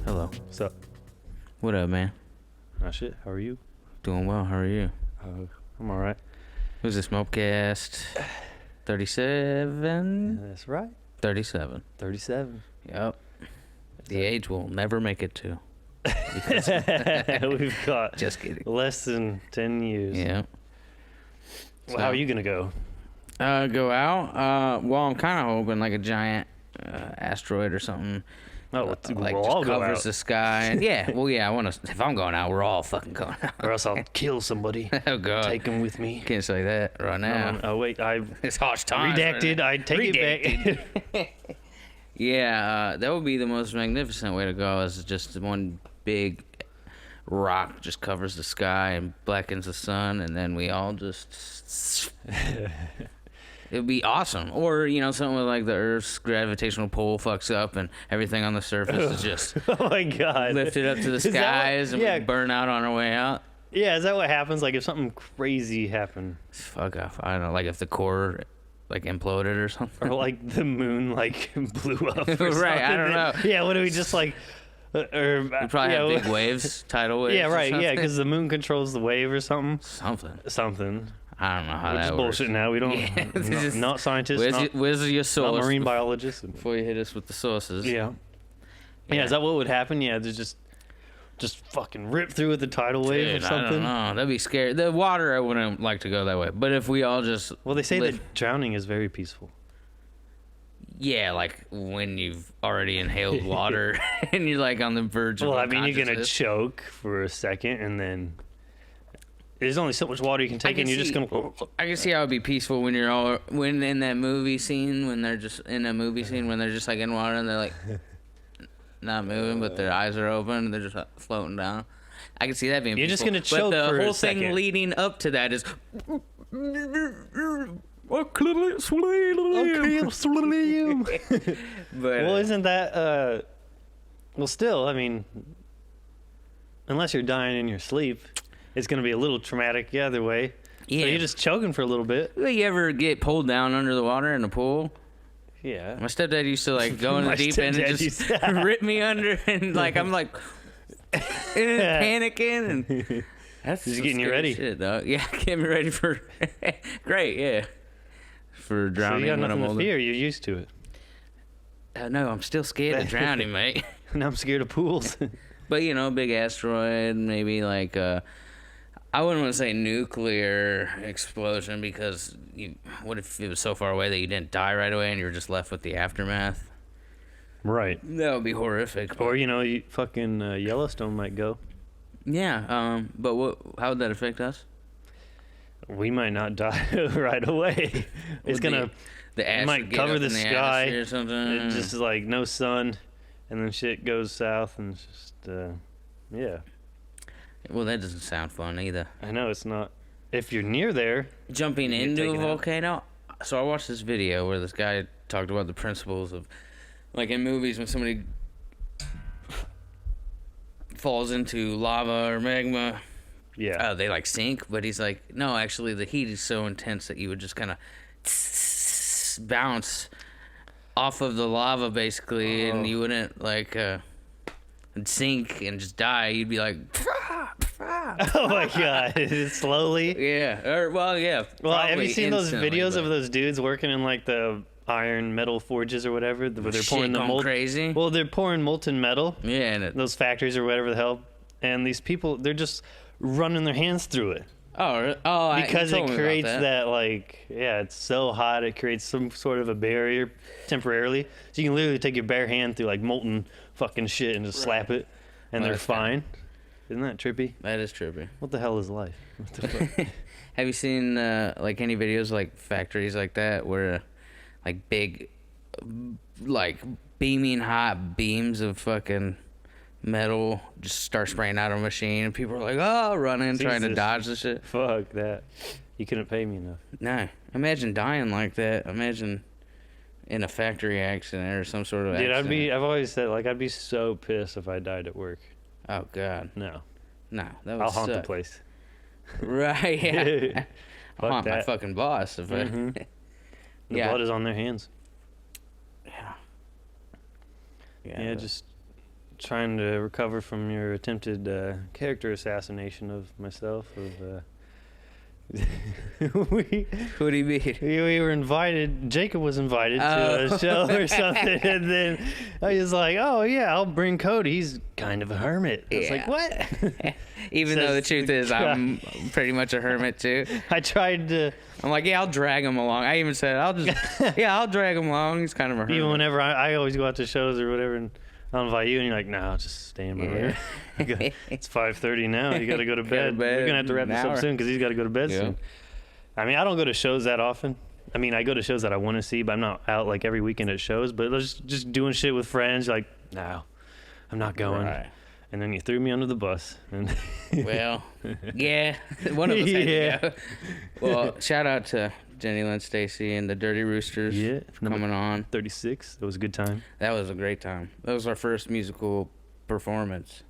Hello. What's up? What up, man? Oh shit, how are you? Doing well. How are you? I'm alright. Who's this MOBCAST? 37? That's right. 37. 37. Yep. The age we'll never make it to. We've got Just kidding. less than 10 years. Yeah. Well, how are you gonna go? Go out? Well, I'm kind of hoping like a giant asteroid or something. Oh, like we'll just all go covers out. the sky. And yeah, well, yeah. I want to. If I'm going out, we're all fucking going out. Or else I'll kill somebody. Oh god. Take him with me. Can't say that right now. Oh wait, I It's harsh times. redacted. I take it back. Yeah, that would be the most magnificent way to go. Is just one big rock just covers the sky and blackens the sun, and then we all just. It'd be awesome. Or, you know, something with like the Earth's gravitational pull fucks up and everything on the surface is just Oh my god. lifted up to the Is that skies what- and we burn out on our way out. Yeah, is that what happens? Like if something crazy happened, Fuck off. I don't know, like if the core like imploded or something. or like the moon like blew up, or Right, something, I don't know. Yeah, what do we just like? Or We probably yeah, have big waves, tidal waves. Yeah, or right. Yeah, something. because the moon controls the wave or something. Something. I don't know how We're that just works. bullshit now. We don't. Yeah, not, not scientists. Where's your not source marine biologists. before you hit us with the sources? Yeah. Yeah. Is that what would happen? Yeah, there's just fucking rip through with the tidal wave Dude, or something. I don't know. That'd be scary. The water, I wouldn't like to go that way. But if we all just Well, they say live- that drowning is very peaceful. Yeah, like when you've already inhaled water and you're like on the verge of Well, I mean, you're gonna unconsciousness. choke for a second, and then there's only so much water you can take, and you're just gonna. I can see how it'd be peaceful when you're all when in that movie scene when they're just in a movie scene when they're just like in water and they're like not moving but their eyes are open and they're just floating down. I can see that being. You're peaceful. just gonna choke but the for a whole thing second. leading up to that is. But Well, isn't that well, still, I mean, unless you're dying in your sleep, it's gonna be a little traumatic the other way. yeah, So you're just choking for a little bit. you ever get pulled down under the water in a pool? Yeah. My stepdad used to like go in the My deep end and stepdad just used to- rip me under, and like I'm like panicking, and that's Just some getting you scary ready. shit, dog. Yeah, getting me ready for great, yeah, for So drowning you got when I'm nothing to older. fear. You're used to it. No, I'm still scared of drowning, mate. Now I'm scared of pools. But you know, big asteroid, maybe like I wouldn't want to say nuclear explosion because what if it was so far away that you didn't die right away and you were just left with the aftermath? Right. That would be horrific. Or you fucking Yellowstone might go. Yeah, but how would that affect us? We might not die right away. It's Would gonna the ash might would get cover up the in sky. atmosphere or something. It's just like no sun, and then shit goes south, and it's just yeah. Well, that doesn't sound fun either. I know it's not. If you're near there, Jumping You get into a taken out. volcano. So I watched this video where this guy talked about the principles of, like in movies, when somebody falls into lava or magma, yeah. they like sink. But he's like, no, actually, the heat is so intense that you would just kind of bounce off of the lava, basically, and you wouldn't like sink and just die. You'd be like, Oh my god! Slowly. yeah, or well, yeah. Well, have you probably seen those instantly, videos but of those dudes working in like the iron metal forges or whatever, where they're shit pouring the going molten? crazy? Well, they're pouring molten metal. Yeah, and Those factories or whatever the hell, and these people, they're just running their hands through it because it creates that like, yeah, it's so hot it creates some sort of a barrier temporarily, so you can literally take your bare hand through like molten fucking shit and just slap it, and Well, they're that's kinda- fine. Isn't that trippy? That is trippy. What the hell is life? What the fuck? Have you seen like any videos like factories like that where like big like beaming hot beams of fucking metal just start spraying out of a machine and people are like, oh, running, trying to Jesus. dodge the shit? Fuck that. You couldn't pay me enough. No. Imagine dying like that. Imagine in a factory accident or some sort of Dude, accident. I've always said, like, I'd be so pissed if I died at work. Oh, God. No. No, that would I'll haunt the suck. place. Right, yeah. I'll Fuck haunt my that. fucking boss if Mhm. I... The Yeah. blood is on their hands. Yeah. Yeah, but- just trying to recover from your attempted character assassination of myself. Who do you mean? We were invited. Jacob was invited to a show or something, and then I was like, "Oh yeah, I'll bring Cody. He's kind of a hermit." I was like, "What?" Even though the truth is, I'm pretty much a hermit too. I tried to. I'm like, yeah, I'll drag him along. I even said, I'll drag him along. He's kind of a hermit. Even whenever I always go out to shows or whatever, and I'll invite you, and you're like, "No, I'll just stay in my room." It's 5:30 now. You got to go to bed. We're gonna have to wrap this up soon because he's got to go to bed soon. I mean, I don't go to shows that often. I mean, I go to shows that I want to see, but I'm not out like every weekend at shows. But just doing shit with friends. Like, no, I'm not going. Right. And then you threw me under the bus. And well, yeah, one of us had to go. Well, shout out to Jenny Lynn Stacy and the Dirty Roosters for coming on. 36. That was a good time. That was a great time. That was our first musical performance.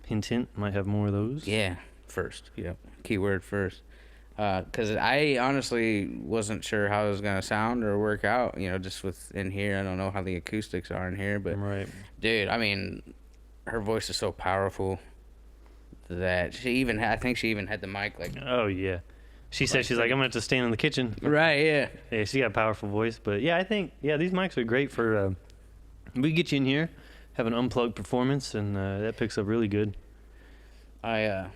Hint, hint. Might have more of those. Yeah, first. Yep. Keyword first. Because I honestly wasn't sure how it was going to sound or work out, you know, just in here. I don't know how the acoustics are in here, but, dude, I mean, her voice is so powerful that I think she even had the mic like. Oh, yeah. She said, she's like, I'm going to have to stand in the kitchen. Right, yeah. Yeah, she got a powerful voice. But, yeah, I think, these mics are great for, we get you in here, have an unplugged performance, and that picks up really good. I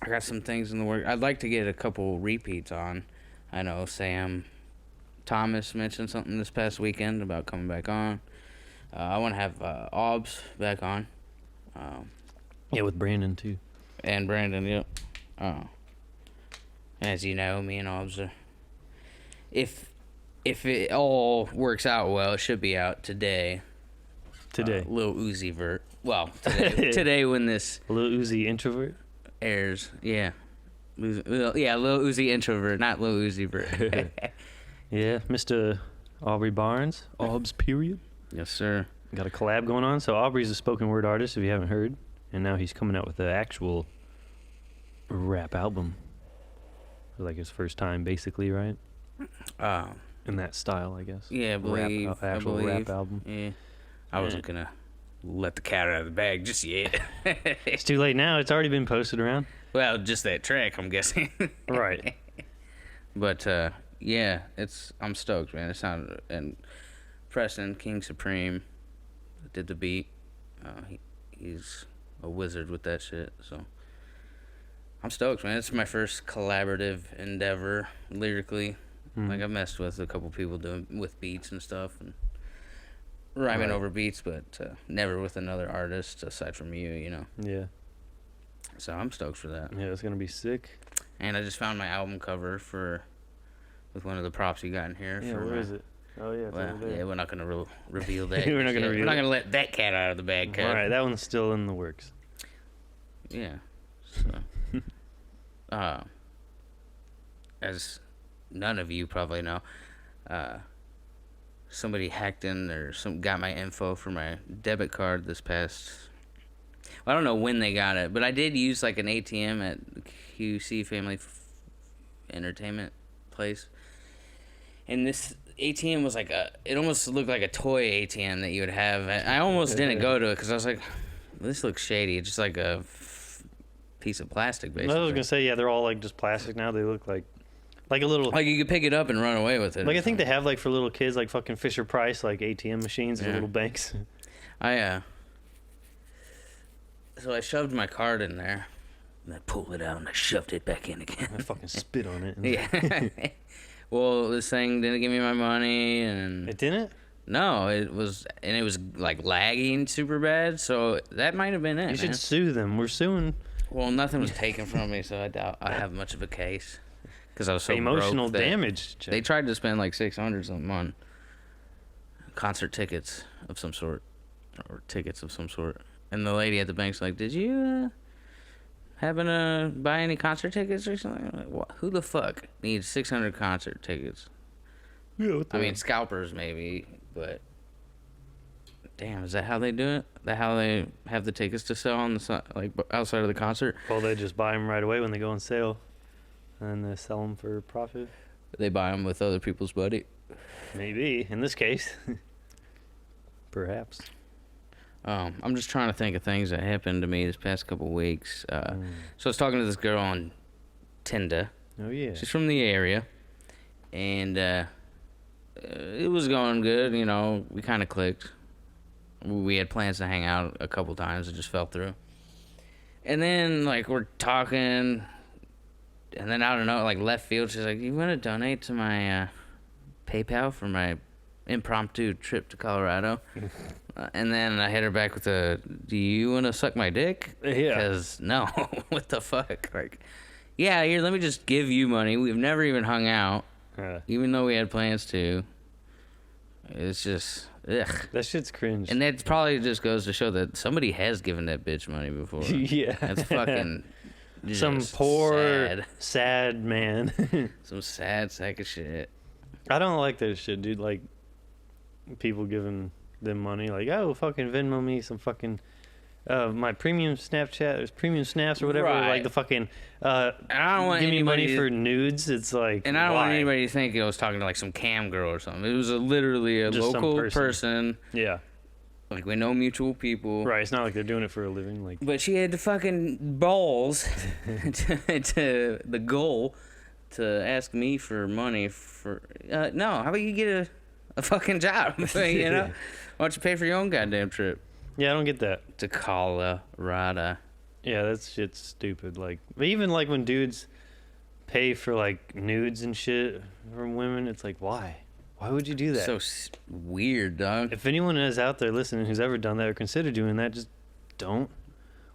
got some things in the work. I'd like to get a couple repeats on. I know Sam Thomas mentioned something this past weekend about coming back on. I want to have Obs back on. Yeah, with Brandon, too. And Brandon, yep. As you know, me and Obs are... If it all works out well, it should be out today. Lil Uzi vert. Well, today when this... Lil Uzi introvert? Airs, yeah. Lil Uzi introvert, not Lil Uzi vert. Yeah, Mr. Aubrey Barnes, Obs period. Yes, sir. Got a collab going on. So Aubrey's a spoken word artist, if you haven't heard, and now he's coming out with an actual rap album. Like his first time, basically, right? In that style, I guess. Yeah, I believe. Actual rap album. Yeah. I wasn't gonna let the cat out of the bag just yet. It's too late now. It's already been posted around. Well, just that track, I'm guessing. Right. But yeah, I'm stoked, man. It sounded, and Preston King Supreme did the beat. He's a wizard with that shit. So I'm stoked, man. It's my first collaborative endeavor lyrically. Like I messed with a couple people doing with beats and stuff and rhyming over beats, but never with another artist aside from you know. Yeah. So I'm stoked for that. Yeah, it's gonna be sick. And I just found my album cover with one of the props you got in here. Yeah, where is it? Oh yeah, it's over there. Yeah, we're not gonna reveal that. We're not gonna let that cat out of the bag. All right, that one's still in the works. Yeah. So, as none of you probably know, somebody hacked in or got my info for my debit card this past. Well, I don't know when they got it, but I did use like an ATM at QC Family Entertainment place, and this ATM was like it almost looked like a toy ATM that you would have. I almost didn't go to it because I was like, this looks shady. It's just like a piece of plastic, basically. I was gonna say, yeah, they're all like just plastic now. They look like a little, like you could pick it up and run away with it. Like I think they have like for little kids, like fucking Fisher Price, like ATM machines and little banks. So I shoved my card in there, and I pulled it out and I shoved it back in again. I fucking spit on it. Yeah. Well, this thing didn't give me my money, and it didn't. No, it was like lagging super bad. So that might have been it. You should sue them. We're suing. Well, nothing was taken from me, so I doubt I have much of a case. Because I was so emotional broke damage. They tried to spend like $600 something on concert tickets of some sort, or tickets of some sort. And the lady at the bank's like, "Did you happen to buy any concert tickets or something?" I'm like, what? Who the fuck needs 600 concert tickets? Yeah, I mean, scalpers maybe, but damn, is that how they do it? That how they have the tickets to sell on the side, like outside of the concert? Well, they just buy them right away when they go on sale, and they sell them for profit. They buy them with other people's money. Maybe in this case, perhaps. I'm just trying to think of things that happened to me this past couple weeks. So I was talking to this girl on Tinder. Oh, yeah. She's from the area. And it was going good, you know. We kind of clicked. We had plans to hang out a couple times. It just fell through. And then, like, we're talking. And then, I don't know, like, Leftfield, she's like, you want to donate to my PayPal for my impromptu trip to Colorado? And then I hit her back with do you want to suck my dick? Yeah. Because, no, what the fuck? Like, yeah, here, let me just give you money. We've never even hung out, even though we had plans to. It's just, ugh. That shit's cringe. And that probably just goes to show that somebody has given that bitch money before. Yeah. That's fucking some poor, sad man. Some sad sack of shit. I don't like that shit, dude. Like, people giving them money, like, oh, fucking Venmo me some fucking my premium Snapchat, there's premium snaps or whatever, right. Like the fucking I don't want give me money for nudes. It's like, and I don't why? want anybody to think I was talking to like some cam girl or something. It was literally a Just local person. Yeah, like we know mutual people. Right. It's not like they're doing it for a living. Like, but she had the fucking balls to the goal to ask me for money for no. How about you get a fucking job? You know, why don't you pay for your own goddamn trip? Yeah, I don't get that. To Colorado. Yeah, that shit's stupid. Like, even like when dudes pay for like nudes and shit from women, it's like, why? Why would you do that? So weird, dog. If anyone is out there listening who's ever done that or considered doing that, just don't,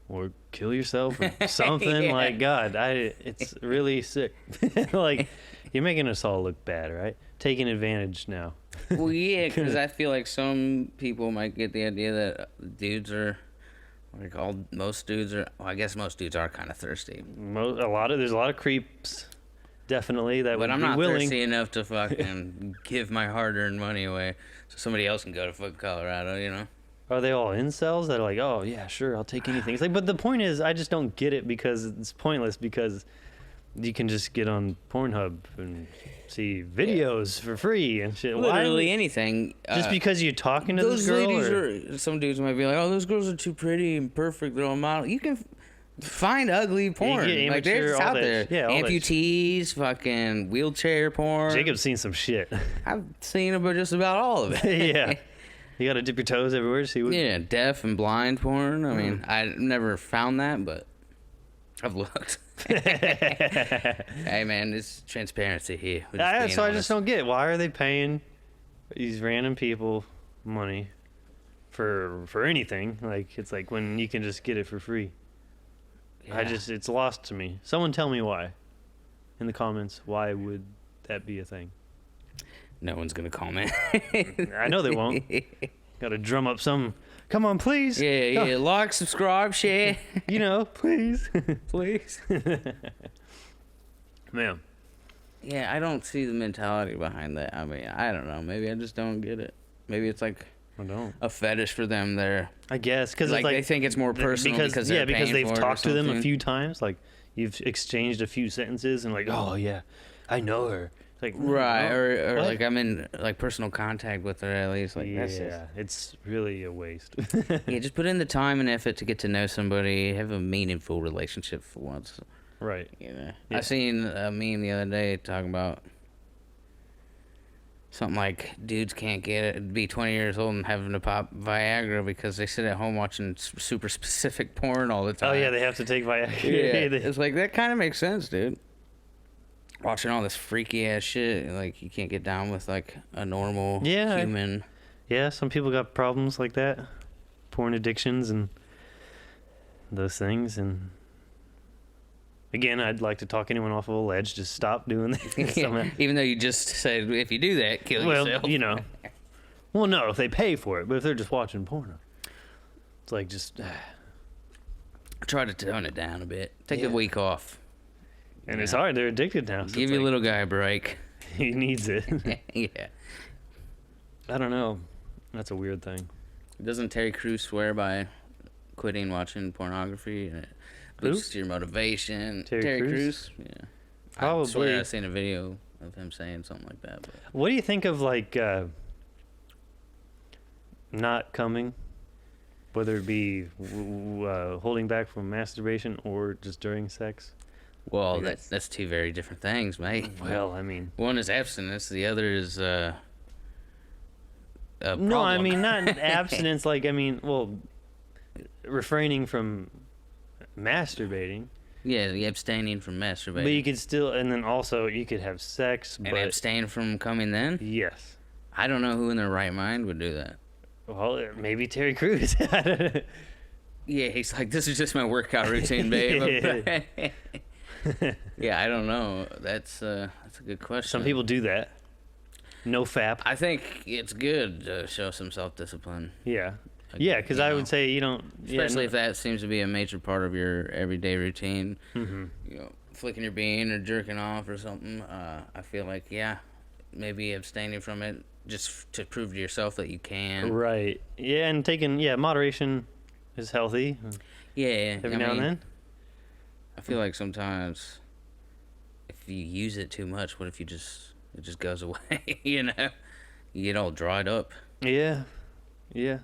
or kill yourself or something. Yeah. Like, God, it's really sick. Like, you're making us all look bad, right? Taking advantage now. Well, yeah, because I feel like some people might get the idea that dudes are, most dudes are, well, I guess most dudes are kind of thirsty. There's a lot of creeps, definitely, that would be willing. But I'm not thirsty enough to fucking give my hard-earned money away so somebody else can go to fucking Colorado, you know? Are they all incels that are like, oh, yeah, sure, I'll take anything? It's like, but the point is, I just don't get it because it's pointless because you can just get on Pornhub and see videos for free and shit. Literally anything. Just because you're talking to those this girl? Ladies some dudes might be like, oh, those girls are too pretty and perfect. They're all model. You can find ugly porn. Like, they're just out there. Yeah, amputees, fucking wheelchair porn. Jacob's seen some shit. I've seen about just about all of it. Yeah. You got to dip your toes everywhere to see what... Yeah, deaf and blind porn. I mean, I never found that, but I've looked. Hey, man, it's transparency here. So I just don't get it. Why are they paying these random people money for anything? Like, it's like when you can just get it for free. Yeah. It's lost to me. Someone tell me why. In the comments, why would that be a thing? No one's going to comment. I know they won't. Got to drum up some... Come on, please. Yeah. Like, subscribe, share. You know, please. Please. Man. Yeah, I don't see the mentality behind that. I mean, I don't know. Maybe I just don't get it. Maybe it's like a fetish for them there. I guess. Because like, they think it's more personal because they've talked to them a few times. Like, you've exchanged a few sentences and like, oh, yeah, I know her. Like, right, or like I'm in like personal contact with her at least. Like, yeah, it's really a waste. Yeah, just put in the time and effort to get to know somebody, have a meaningful relationship for once. Right. You know, yeah. I seen a meme the other day talking about something like dudes can't be 20 years old and having to pop Viagra because they sit at home watching super specific porn all the time. Oh yeah, they have to take Viagra. Yeah, it's like that kind of makes sense, dude. Watching all this freaky ass shit, like you can't get down with like a normal human. Yeah, some people got problems like that, porn addictions and those things. And again, I'd like to talk anyone off of a ledge. Just stop doing that. Even though you just said if you do that, kill yourself. Well, you know. Well, no, if they pay for it, but if they're just watching porno, it's like just try to tone it down a bit. Take a week off. And it's hard. They're addicted now. So give your little guy a break. He needs it. Yeah. I don't know. That's a weird thing. Doesn't Terry Crews swear by quitting watching pornography? And it boosts your motivation. Terry Crews? Yeah. Probably. I swear I've seen a video of him saying something like that. But. What do you think of, like, not coming whether it be holding back from masturbation or just during sex. Well, that's two very different things, mate. Well, I mean, one is abstinence, the other is no, I mean not abstinence. Like, I mean, well, refraining from masturbating. Yeah, abstaining from masturbating. But you could still, and then also you could have sex, and abstain from coming then? Yes. I don't know who in their right mind would do that. Well, maybe Terry Crews. Yeah, he's like, this is just my workout routine, babe. Yeah, I don't know. That's a good question. Some people do that. No fap. I think it's good to show some self-discipline. Yeah. Yeah, because I would say you don't... Especially if that seems to be a major part of your everyday routine. Mm-hmm. You know, flicking your bean or jerking off or something. I feel like, yeah, maybe abstaining from it just to prove to yourself that you can. Right. Yeah, and moderation is healthy. Yeah. Every now and then. I feel like sometimes if you use it too much, what if it just goes away, you know? You get all dried up. Yeah. Yeah.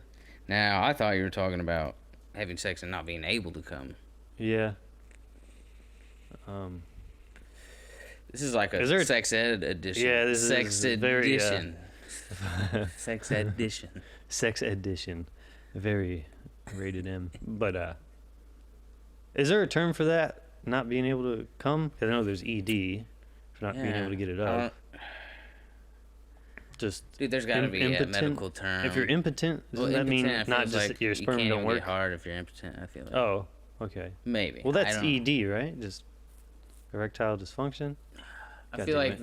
Now, I thought you were talking about having sex and not being able to come. Yeah. This is like a sex ed edition. Yeah, this is very... Sex edition. Sex edition. Very rated M. But, is there a term for that? Not being able to come? Because I know there's ED for not being able to get it up. Dude, there's got to be a medical term. If you're impotent, doesn't that mean not just like your sperm don't work? Get hard if you're impotent, I feel like. Oh, okay. Maybe. Well, that's ED, right? Just erectile dysfunction? I feel like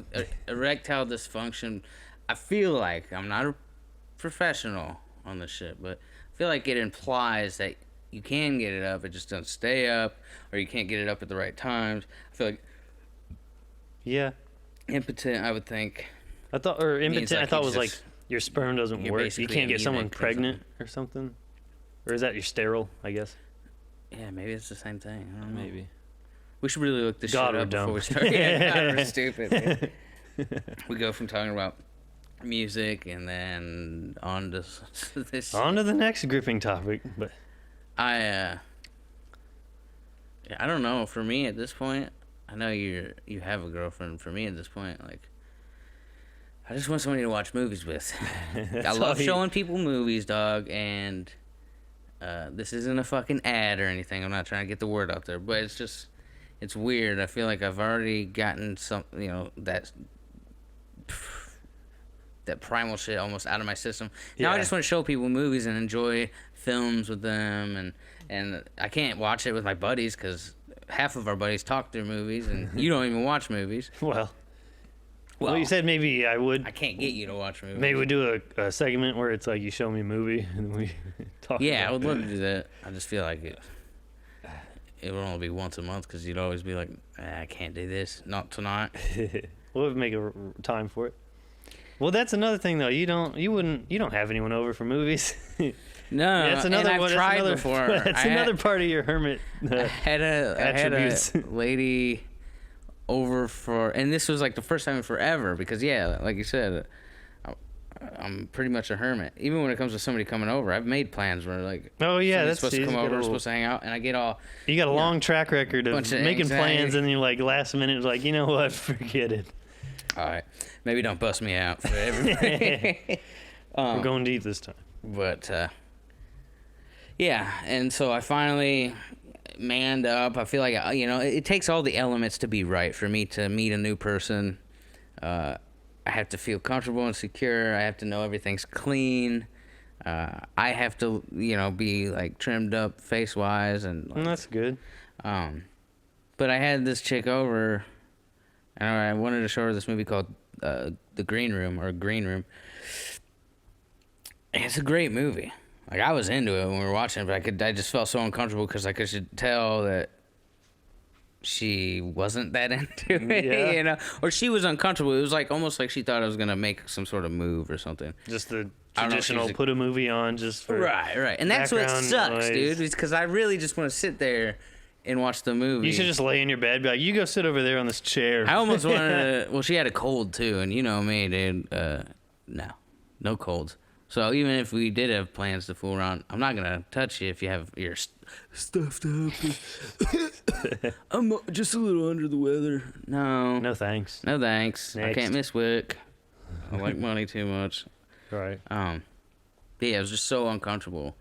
erectile dysfunction, I feel like, I'm not a professional on this shit, but I feel like it implies that you can get it up, it just doesn't stay up, or you can't get it up at the right times. I feel like... Yeah. Impotent, I would think... impotent, like I thought was like your sperm doesn't work. You can't get someone pregnant or something. Or is that you're sterile, I guess? Yeah, maybe it's the same thing. I don't know. Maybe. We should really look this shit up before we start. Yeah, God, we're stupid. We go from talking about music and then on to this. On to the next gripping topic. But I don't know. For me at this point, I know you have a girlfriend. For me at this point, like, I just want somebody to watch movies with. I love showing people movies, dog, and this isn't a fucking ad or anything. I'm not trying to get the word out there, but it's just, it's weird. I feel like I've already gotten some, that primal shit almost out of my system. Now I just want to show people movies and enjoy films with them, and I can't watch it with my buddies because half of our buddies talk through movies, and you don't even watch movies. Well, you said maybe I would. I can't get you to watch movies. Maybe we do a segment where it's like you show me a movie and we talk. Yeah, I would love to do that. I just feel like it would only be once a month because you'd always be like, I can't do this, not tonight. We'll make a time for it. Well, that's another thing though. You don't have anyone over for movies. No, that's another and I've tried before. That's another part of your hermit attributes. I had a lady over for, and this was like the first time in forever because like you said, I'm pretty much a hermit. Even when it comes to somebody coming over, I've made plans where like, that's supposed to come over, supposed to hang out, and I get all. You got a long track record of making plans, and you're like last minute, like, you know what, forget it. All right, maybe don't bust me out for everybody. We're going to eat this time. But and so I finally manned up. I feel like it takes all the elements to be right for me to meet a new person. I have to feel comfortable and secure. I have to know everything's clean. I have to be like trimmed up face wise and that's good. But I had this chick over, and I wanted to show her this movie called The Green Room or Green Room. It's a great movie. Like, I was into it when we were watching it, but I just felt so uncomfortable because I could tell that she wasn't that into it, or she was uncomfortable. It was like almost like she thought I was gonna make some sort of move or something. Just the traditional put a movie on just for right, and that's what sucks, dude. Because I really just want to sit there and watch the movie. You should just lay in your bed, be like, you go sit over there on this chair. I almost wanted to. Well, she had a cold too, and you know me, dude. No colds. So even if we did have plans to fool around, I'm not gonna touch you if you have your stuffed up. I'm just a little under the weather. No. No thanks. No thanks. Next. I can't miss work. I like money too much. Right. Yeah, it was just so uncomfortable,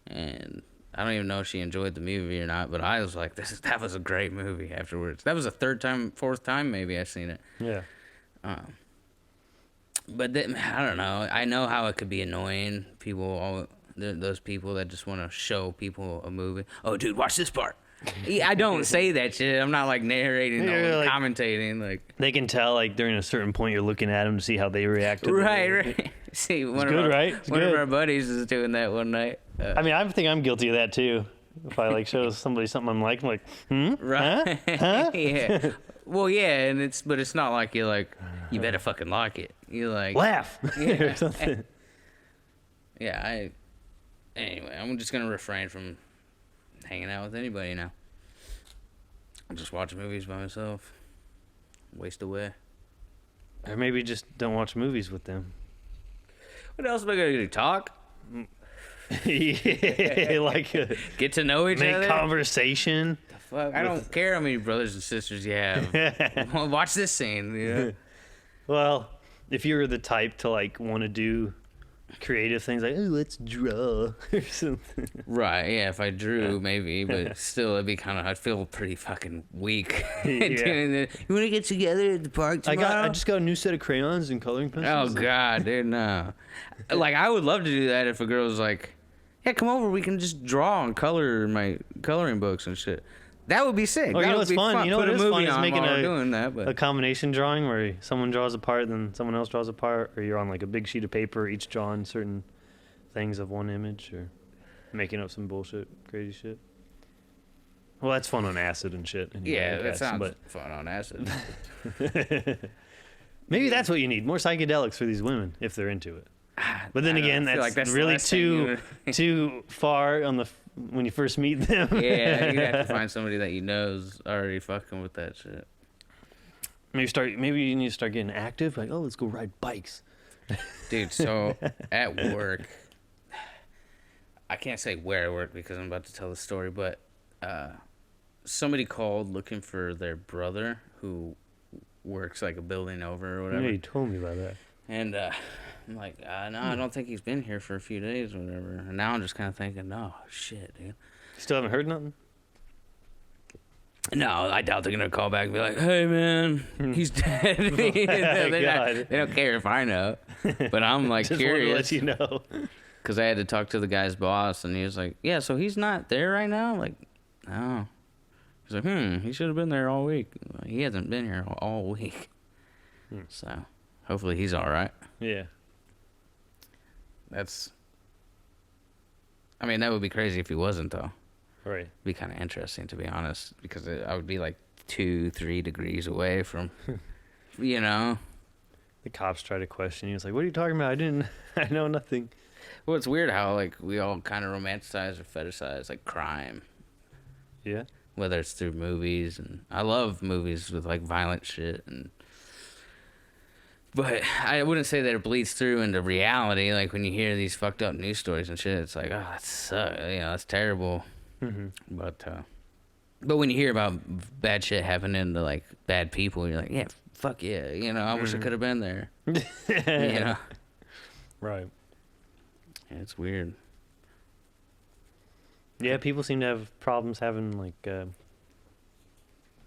and I don't even know if she enjoyed the movie or not. But I was like, that was a great movie. Afterwards, that was the fourth time maybe I've seen it. Yeah. But then, I don't know. I know how it could be annoying. Those people that just want to show people a movie. Oh, dude, watch this part. I don't say that shit. I'm not like narrating or like, commentating. Like they can tell like during a certain point you're looking at them to see how they react to right. See, one of our buddies is doing that one night. I mean, I think I'm guilty of that too. If I like show somebody something I'm like, right? Huh? Yeah. Well, yeah, but it's not like you're like, you better fucking like it. You like laugh. Yeah. Or something. Yeah. Anyway, I'm just gonna refrain from hanging out with anybody now. I'll just watch movies by myself. Waste away. Or maybe just don't watch movies with them. What else am I gonna do? Talk? Yeah, like get to know each other. Make conversation. The fuck? I don't care how many brothers and sisters you have. Watch this scene. You know? Well, if you were the type to like want to do creative things like, oh, let's draw or something. Right, yeah, if I drew, maybe, but still, it'd be kind of, I'd feel pretty fucking weak. Doing that. You want to get together at the park tomorrow? I just got a new set of crayons and coloring pencils. Oh, God, dude, no. Like, I would love to do that if a girl was like, yeah, come over, we can just draw and color my coloring books and shit. That would be sick. Oh, you know what's fun? You know what is fun is making a combination drawing where someone draws a part, then someone else draws a part, or you're on like a big sheet of paper, each drawing certain things of one image, or making up some bullshit, crazy shit. Well, that's fun on acid and shit. Yeah, that sounds fun on acid. Maybe that's what you need, more psychedelics for these women if they're into it. But then again, that's really too far on the when you first meet them. Yeah, you have to find somebody that you know is already fucking with that shit. Maybe you need to start getting active. Like, oh, let's go ride bikes. Dude, so at work, I can't say where I work because I'm about to tell the story, but somebody called looking for their brother who works like a building over or whatever. Yeah, you told me about that. And I'm like, no, I don't think he's been here for a few days or whatever. And now I'm just kind of thinking, no, shit, dude. Still haven't heard nothing? No, I doubt they're going to call back and be like, hey, man, he's dead. They don't care if I know. But I'm like just curious. Just want to let you know. Because I had to talk to the guy's boss, and he was like, yeah, so he's not there right now? I'm like, no. He's like, he should have been there all week. He hasn't been here all week. So hopefully he's all right. Yeah. I mean, that would be crazy if he wasn't, though. Right. It'd be kind of interesting, to be honest, because I would be like 2-3 degrees away from, you know. The cops try to question you. It's like, what are you talking about? I know nothing. Well, it's weird how, like, we all kind of romanticize or fetishize, like, crime. Yeah. Whether it's through movies, and I love movies with, like, violent shit, but I wouldn't say that it bleeds through into reality. Like, when you hear these fucked up news stories and shit, it's like, oh, that sucks. You know, that's terrible. Mm-hmm. But when you hear about bad shit happening to, like, bad people, you're like, yeah, fuck yeah. You know, I wish I could have been there. You know? Right. Yeah, it's weird. Yeah, people seem to have problems having, like,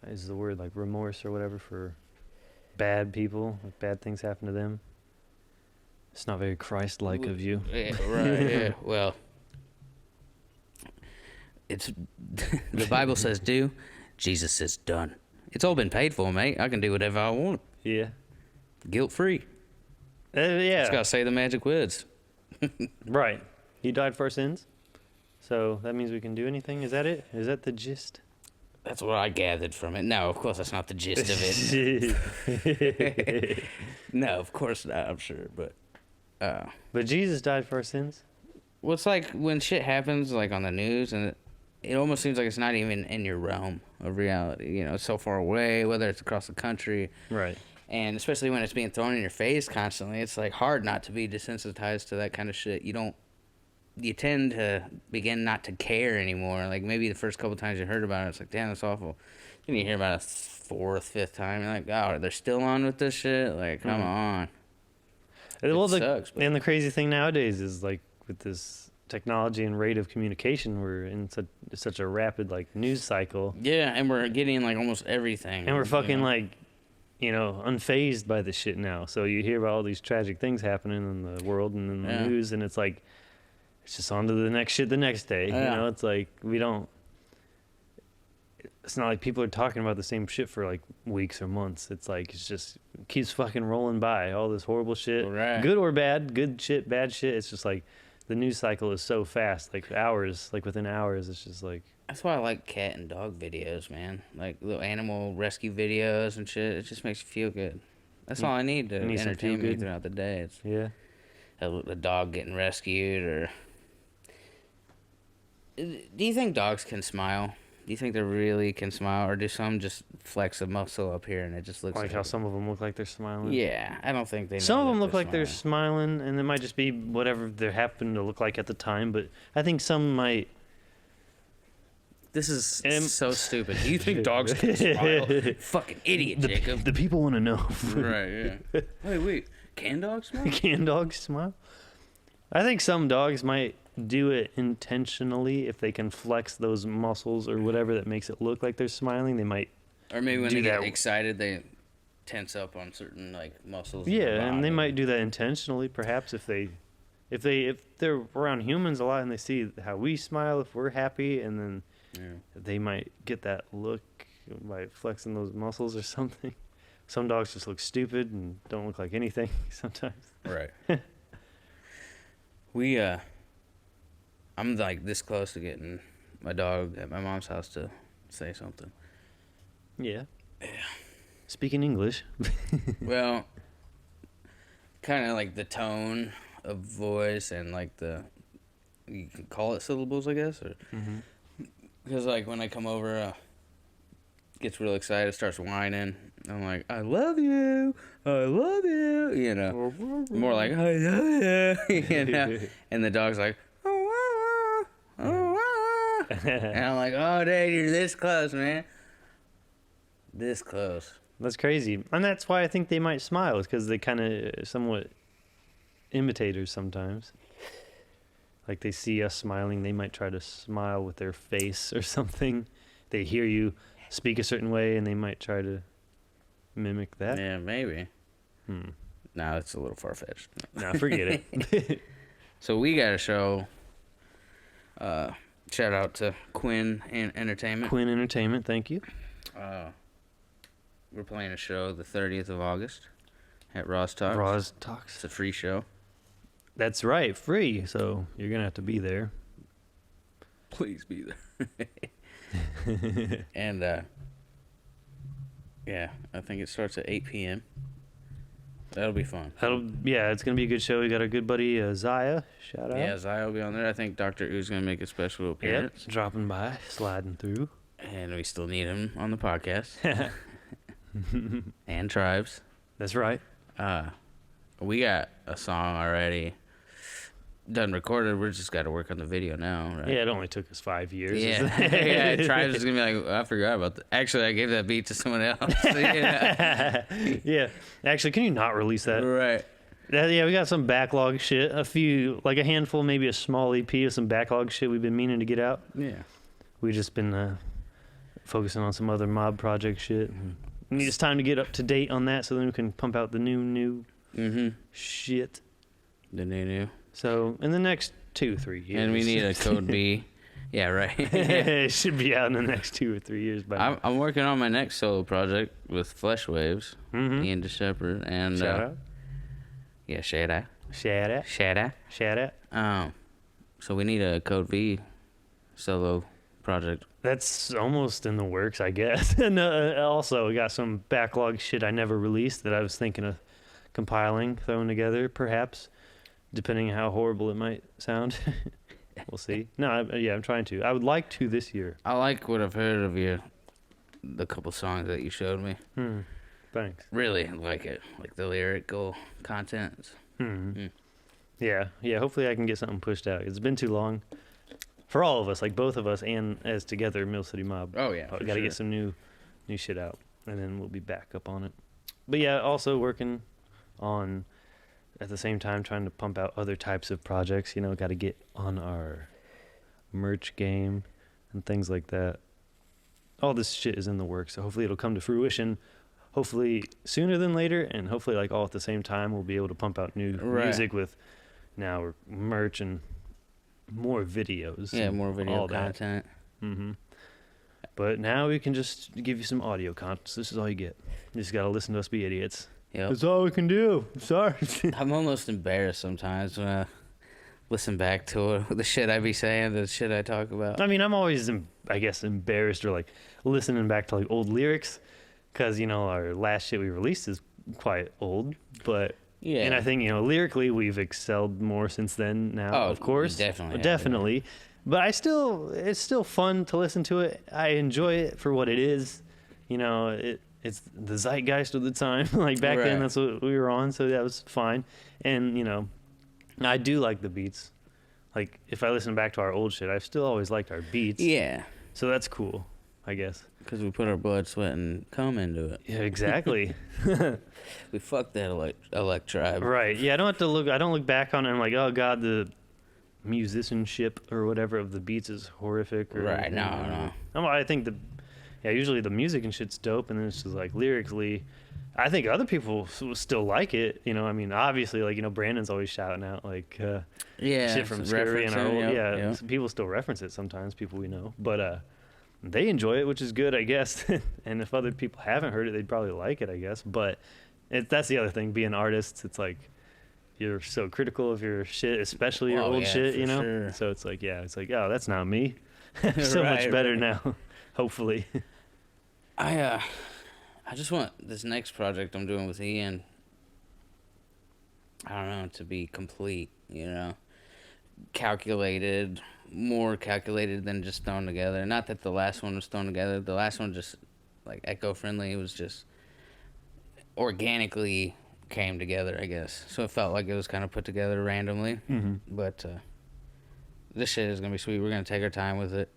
is the word, like, remorse or whatever for bad people, like bad things happen to them. It's not very Christ-like of you. Yeah, right, yeah. Well, it's the Bible says do, Jesus says done. It's all been paid for, mate. I can do whatever I want. Yeah. Guilt-free. Yeah. Just gotta say the magic words. Right. He died for our sins, so that means we can do anything? Is that it? Is that the gist? That's what I gathered from it. No, of course that's not the gist of it. No, of course not, I'm sure, but Jesus died for our sins? Well, it's like when shit happens, like on the news, and it almost seems like it's not even in your realm of reality. You know, it's so far away, whether it's across the country. Right. And especially when it's being thrown in your face constantly, it's like hard not to be desensitized to that kind of shit. You tend to begin not to care anymore. Like maybe the first couple times you heard about it, it's like, damn, that's awful. Then you hear about it fourth, fifth time, you're like, oh, they're still on with this shit? Like, come on. Well, sucks. And the crazy thing nowadays is, like, with this technology and rate of communication, we're in such a rapid, like, news cycle. Yeah, and we're getting, like, almost everything. And we're fucking, like, unfazed by this shit now. So you hear about all these tragic things happening in the world and in the news, and it's like, it's just on to the next shit the next day. Yeah. It's like, it's not like people are talking about the same shit for like weeks or months. It's like, it keeps fucking rolling by, all this horrible shit. Right. Good or bad, good shit, bad shit. It's just like the news cycle is so fast, like hours, like within hours. It's just like. That's why I like cat and dog videos, man. Like little animal rescue videos and shit. It just makes you feel good. That's all I need to entertain me throughout the day. It's a dog getting rescued, or. Do you think dogs can smile? Do you think they really can smile, or do some just flex a muscle up here and it just looks like how some of them look like they're smiling? Yeah, I don't think they know. Some of them look like they're smiling, and it might just be whatever they happen to look like at the time, but I think some might. This is so stupid. Do you think dogs can smile? Fucking idiot, Jacob. The people want to know. Right, yeah. Wait. Can dogs smile? Can dogs smile? I think some dogs might do it intentionally if they can flex those muscles or whatever that makes it look like they're smiling. They might, or maybe when they get excited, they tense up on certain like muscles. Yeah, and they might do that intentionally. Perhaps if they're around humans a lot and they see how we smile if we're happy, and then they might get that look by flexing those muscles or something. Some dogs just look stupid and don't look like anything sometimes. Right. I'm like this close to getting my dog at my mom's house to say something. Yeah. Speaking English. Well, kind of like the tone of voice and like you can call it syllables, I guess, or because like when I come over, gets real excited, starts whining. I'm like, I love you, more like I love you, and the dog's like. And I'm like, oh, Dad, you're this close, man. This close. That's crazy. And that's why I think they might smile, is because they kind of somewhat imitators sometimes. Like they see us smiling, they might try to smile with their face or something. They hear you speak a certain way, and they might try to mimic that. Yeah, maybe. No, that's a little far-fetched. No, forget it. So we got a show. Shout out to Quinn Entertainment. Quinn Entertainment, thank you. We're playing a show the 30th of August at Ross Talks. Ross Talks. It's a free show. That's right, free. So you're going to have to be there. Please be there. And, I think it starts at 8 p.m. That'll be fun. It's going to be a good show. We got our good buddy, Zaya. Shout out. Yeah, Zaya will be on there. I think Dr. Oo's going to make a special appearance. Yep, dropping by, sliding through. And we still need him on the podcast. And Tribes. That's right. We got a song already done recorded. We just got to work on the video now, right? Yeah, it only took us 5 years. Yeah, Tribes is going to be like, I forgot about that. Actually, I gave that beat to someone else. Yeah. Actually, can you not release that? Right. Yeah, we got some backlog shit. Like a handful, maybe a small EP of some backlog shit we've been meaning to get out. Yeah. We've just been focusing on some other mob project shit. It's time to get up to date on that so then we can pump out the new shit. The new. So, in the next 2-3 years. And we need a code B. Yeah, right. It should be out in the next 2 or 3 years. I'm working on my next solo project with Flesh Waves, Ian DeShepherd, and shout out. Yeah, shout out. So we need a code V solo project. That's almost in the works, I guess. And also, we got some backlog shit I never released that I was thinking of compiling, throwing together, perhaps, depending on how horrible it might sound. We'll see. No, I'm trying to. I would like to this year. I like what I've heard of you, the couple songs that you showed me. Thanks. Really like it, like the lyrical content. Yeah. Hopefully I can get something pushed out. It's been too long for all of us, like both of us, and as together, Mill City Mob. Oh yeah, got to get some new shit out, and then we'll be back up on it. But yeah, also working on at the same time trying to pump out other types of projects. You know, got to get on our merch game and things like that. All this shit is in the works, so hopefully it'll come to fruition. Hopefully sooner than later, and hopefully like all at the same time, we'll be able to pump out new music with now merch and more videos. Yeah, more video content. But now we can just give you some audio content. This is all you get. You just gotta listen to us be idiots. Yep. That's all we can do. Sorry. I'm almost embarrassed sometimes when I listen back to it, the shit I be saying, the shit I talk about. I mean, I'm always, I guess, embarrassed or like listening back to like old lyrics, because, you know, our last shit we released is quite old, but yeah. And I think, you know, lyrically we've excelled more since then now, of course. Definitely. But it's still fun to listen to it. I enjoy it for what it is. You know, it's the zeitgeist of the time. Like back then, that's what we were on, so that was fine. And, you know, I do like the beats. Like, if I listen back to our old shit, I've still always liked our beats. Yeah. So that's cool, I guess. Because we put our blood, sweat, and cum into it. Yeah, exactly. We fucked that tribe. Right. Yeah, I don't look back on it and I'm like, oh God, the musicianship or whatever of the beats is horrific. Or right. No. I think usually the music and shit's dope, and then it's just like lyrically, I think other people still like it. You know, I mean, obviously, like, you know, Brandon's always shouting out like shit from Scurry and our old, some people still reference it sometimes, people we know, but they enjoy it, which is good, I guess. And if other people haven't heard it, they'd probably like it, I guess. But that's the other thing, being artists, it's like you're so critical of your shit, especially your old shit, you know? Sure. So it's like, oh, that's not me. So much better now, hopefully. I just want this next project I'm doing with Ian, I don't know, to be complete, you know? Calculated, more calculated than just thrown together. Not that the last one was thrown together. The last one just, like, eco-friendly. It was just organically came together, I guess. So it felt like it was kind of put together randomly. But this shit is gonna be sweet. We're gonna take our time with it.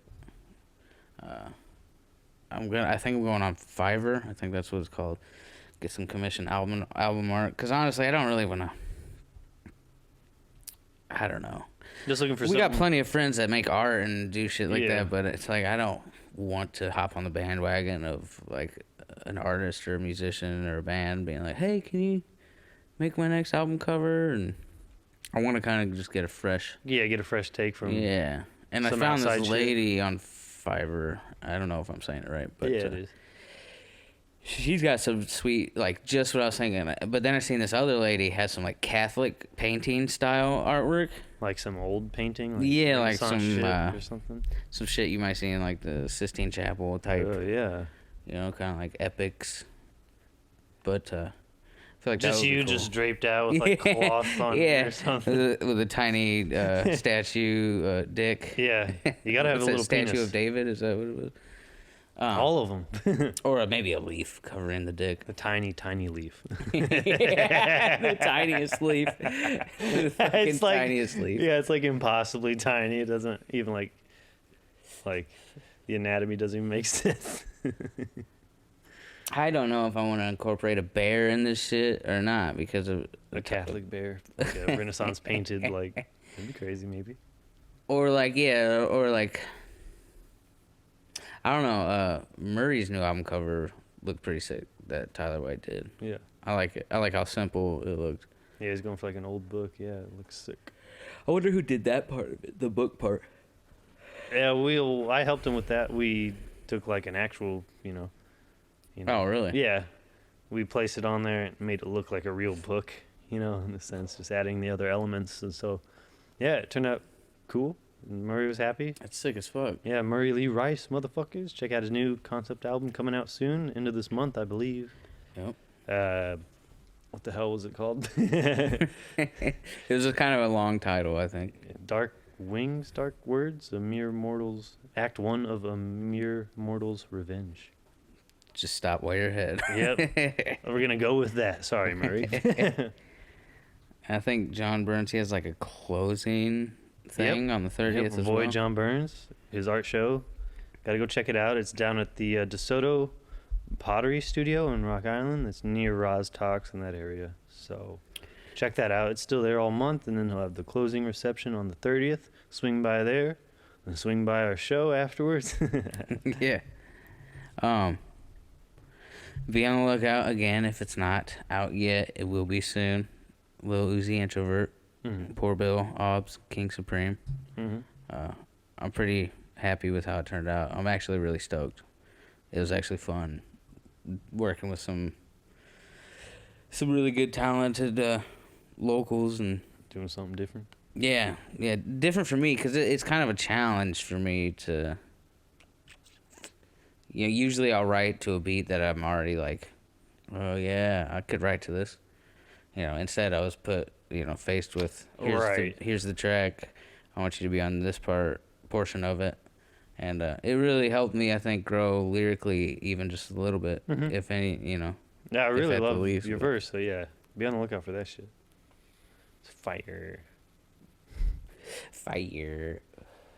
I think I'm going on Fiverr. I think that's what it's called. Get some commission album art. Because honestly, I don't really want to. I don't know. Just looking for. We got plenty of friends that make art and do shit like that, but it's like I don't want to hop on the bandwagon of like an artist or a musician or a band being like, "Hey, can you make my next album cover?" And I want to kind of just get a fresh take from. Yeah, and I found this lady on Fiverr. I don't know if I'm saying it right, but it is. She's got some sweet, like, just what I was thinking. But then I seen this other lady has some like Catholic painting style artwork, like some old painting. Like like some shit or something. Some shit you might see in like the Sistine Chapel type. Oh yeah. You know, kind of like epics. But I feel like just you, cool. Just draped out with like cloth on or something. with a tiny statue dick. Yeah, you gotta have a little statue penis. of David. Is that what it was? All of them. Or maybe a leaf covering the dick. A tiny, tiny leaf. The tiniest leaf. The fucking tiniest leaf. Yeah, it's like impossibly tiny. It doesn't even like the anatomy doesn't even make sense. I don't know if I want to incorporate a bear in this shit or not because of a Catholic bear, like a Renaissance painted, like that'd be crazy maybe. Or like I don't know. Murray's new album cover looked pretty sick that Tyler White did. Yeah, I like it. I like how simple it looked. Yeah, he's going for like an old book. Yeah, it looks sick. I wonder who did that part of it, the book part. Yeah, I helped him with that. We took like an actual, you know. Oh, really? Yeah. We placed it on there and made it look like a real book, you know, in the sense, just adding the other elements. And so, yeah, it turned out cool. And Murray was happy. That's sick as fuck. Yeah, Murray Lee Rice, motherfuckers. Check out his new concept album coming out soon, end of this month, I believe. Yep. What the hell was it called? It was a kind of a long title, I think. Dark Wings, Dark Words, A Mere Mortal's... Act 1 of A Mere Mortal's Revenge. Just stop while you're ahead. Yep. We're going to go with that. Sorry, Murray. I think John Burns, he has like a closing thing on the 30th as well. John Burns, his art show. Got to go check it out. It's down at the DeSoto Pottery Studio in Rock Island. It's near Roz Talks in that area. So check that out. It's still there all month, and then he'll have the closing reception on the 30th. Swing by there, and swing by our show afterwards. Yeah. Be on the lookout again. If it's not out yet, it will be soon. Lil Uzi, Introvert, Poor Bill, Obs, King Supreme. I'm pretty happy with how it turned out. I'm actually really stoked. It was actually fun working with some really good, talented locals and doing something different. Yeah, different for me because it's kind of a challenge for me to. Usually I'll write to a beat that I'm already like, oh yeah, I could write to this. Instead I was faced with here's the track. I want you to be on this portion of it, and it really helped me, I think, grow lyrically even just a little bit, if any. Yeah, I really love your verse. So yeah, be on the lookout for that shit. It's fire.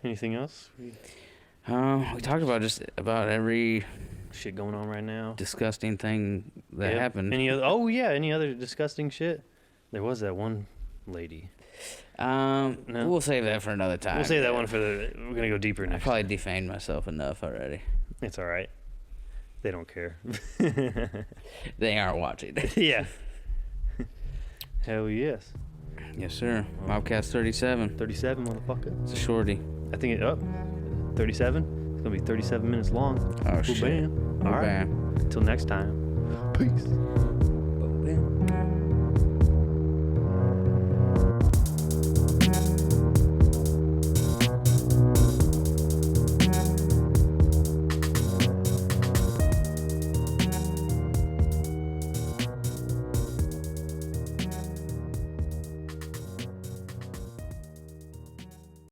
Anything else? We talked about just about every shit going on right now. Disgusting thing that happened. Any other disgusting shit? There was that one lady. No? We'll save that for another time. We'll save that one we're gonna go deeper next. I probably defamed myself enough already. It's all right. They don't care. They aren't watching. Yeah. Hell yes. Yes, sir. MOBCAST 37. 37, motherfucker. It's a shorty. I think 37. It's gonna be 37 minutes long. Oh, shit. Bam. All right. Until next time. Peace.